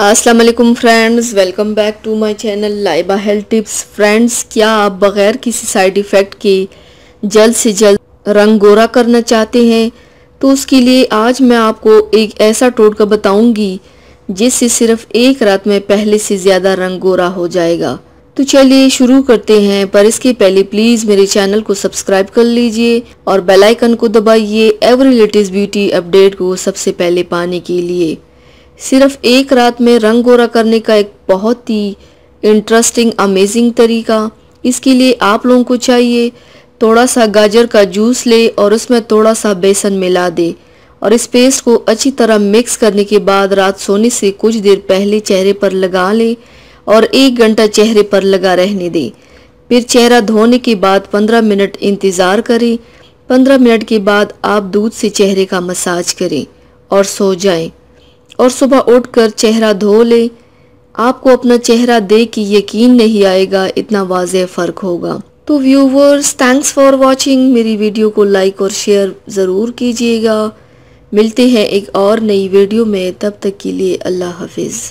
अस्सलाम वालेकुम friends, welcome back to my channel Laiba health tips. Friends, क्या आप बग़ैर किसी साइड इफ़ेक्ट के जल्द से जल्द रंग गोरा करना चाहते हैं? तो उसके लिए आज मैं आपको एक ऐसा टोटका बताऊंगी जिससे सिर्फ एक रात में पहले से ज़्यादा रंग गोरा हो जाएगा। तो चलिए शुरू करते हैं, पर इसके पहले प्लीज़ मेरे चैनल को सब्सक्राइब कर लीजिए और बेल आइकन को दबाइए एवरी लेटेस्ट ब्यूटी अपडेट को सबसे पहले पाने के लिए। सिर्फ एक रात में रंग गोरा करने का एक बहुत ही इंटरेस्टिंग अमेजिंग तरीका। इसके लिए आप लोगों को चाहिए थोड़ा सा गाजर का जूस ले और उसमें थोड़ा सा बेसन मिला दे और इस पेस्ट को अच्छी तरह मिक्स करने के बाद रात सोने से कुछ देर पहले चेहरे पर लगा ले और 1 घंटा चेहरे पर लगा रहने दें। फिर चेहरा धोने के बाद 15 मिनट इंतज़ार करें। 15 मिनट के बाद आप दूध से चेहरे का मसाज करें और सो जाएं और सुबह उठकर चेहरा धो ले। आपको अपना चेहरा देख के यकीन नहीं आएगा, इतना वाज़ेह फ़र्क होगा। तो व्यूवर्स, थैंक्स फॉर वॉचिंग। मेरी वीडियो को लाइक और शेयर ज़रूर कीजिएगा। मिलते हैं एक और नई वीडियो में, तब तक के लिए अल्लाह हाफिज़।